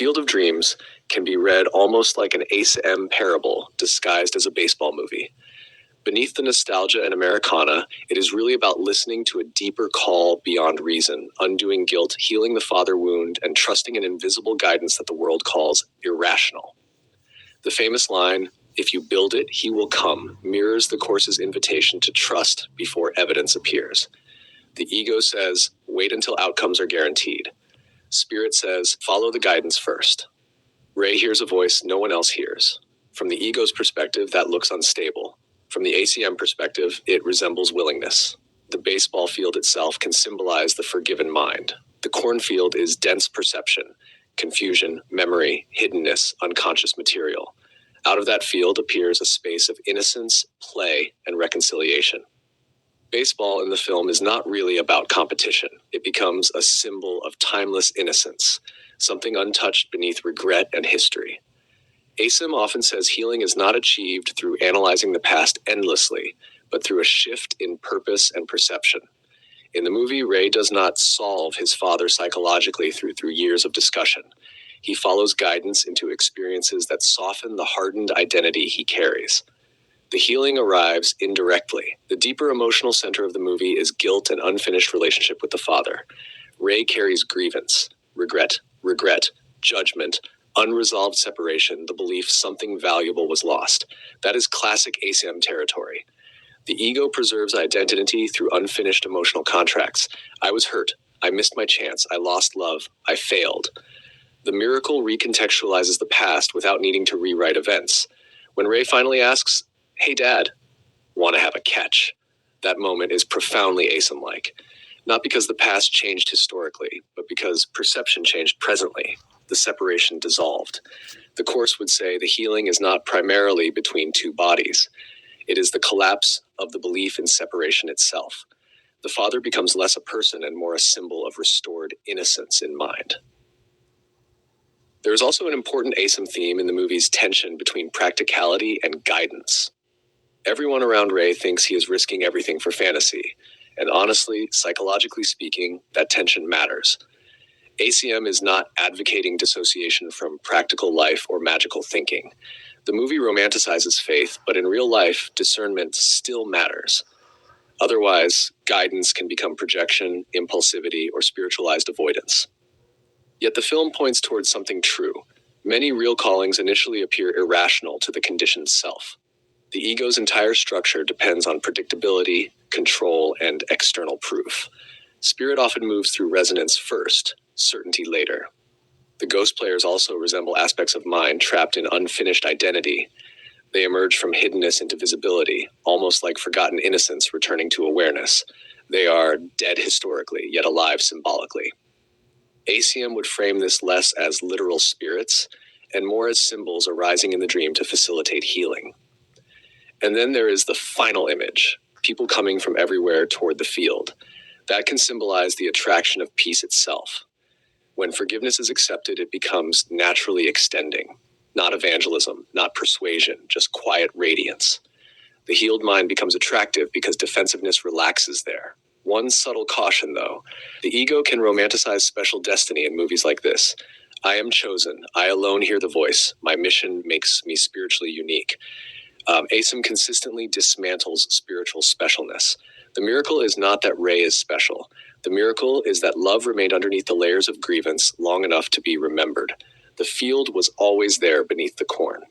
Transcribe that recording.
Field of Dreams can be read almost like an ACIM parable disguised as a baseball movie. Beneath the nostalgia and Americana, it is really about listening to a deeper call beyond reason, undoing guilt, healing the father wound, and trusting an invisible guidance that the world calls irrational. The famous line, "If you build it, he will come," mirrors the Course's invitation to trust before evidence appears. The ego says, wait until outcomes are guaranteed. Spirit says, follow the guidance first. Ray hears a voice no one else hears. From the ego's perspective, that looks unstable. From the ACM perspective, it resembles willingness. The baseball field itself can symbolize the forgiven mind. The cornfield is dense perception, confusion, memory, hiddenness, unconscious material. Out of that field appears a space of innocence, play, and reconciliation. Baseball in the film is not really about competition. It becomes a symbol of timeless innocence, something untouched beneath regret and history. ACIM often says healing is not achieved through analyzing the past endlessly, but through a shift in purpose and perception. In the movie, Ray does not solve his father psychologically through years of discussion. He follows guidance into experiences that soften the hardened identity he carries. The healing arrives indirectly. The deeper emotional center of the movie is guilt and unfinished relationship with the father. Ray carries grievance, regret, judgment, unresolved separation, the belief something valuable was lost. That is classic ACM territory. The ego preserves identity through unfinished emotional contracts. I was hurt. I missed my chance. I lost love. I failed. The miracle recontextualizes the past without needing to rewrite events. When Ray finally asks, "Hey, Dad, want to have a catch?" that moment is profoundly ACIM-like. Not because the past changed historically, but because perception changed presently. The separation dissolved. The Course would say the healing is not primarily between two bodies. It is the collapse of the belief in separation itself. The father becomes less a person and more a symbol of restored innocence in mind. There is also an important ACIM theme in the movie's tension between practicality and guidance. Everyone around Ray thinks he is risking everything for fantasy, and honestly, psychologically speaking, that tension matters. ACM is not advocating dissociation from practical life or magical thinking. The movie romanticizes faith, but in real life, discernment still matters. Otherwise, guidance can become projection, impulsivity, or spiritualized avoidance. Yet the film points towards something true. Many real callings initially appear irrational to the conditioned self. The ego's entire structure depends on predictability, control, and external proof. Spirit often moves through resonance first, certainty later. The ghost players also resemble aspects of mind trapped in unfinished identity. They emerge from hiddenness into visibility, almost like forgotten innocence returning to awareness. They are dead historically, yet alive symbolically. ACM would frame this less as literal spirits and more as symbols arising in the dream to facilitate healing. And then there is the final image, people coming from everywhere toward the field. That can symbolize the attraction of peace itself. When forgiveness is accepted, it becomes naturally extending. Not evangelism, not persuasion, just quiet radiance. The healed mind becomes attractive because defensiveness relaxes there. One subtle caution, though. The ego can romanticize special destiny in movies like this. I am chosen. I alone hear the voice. My mission makes me spiritually unique. ACIM consistently dismantles spiritual specialness. The miracle is not that Ray is special. The miracle is that love remained underneath the layers of grievance long enough to be remembered. The field was always there beneath the corn.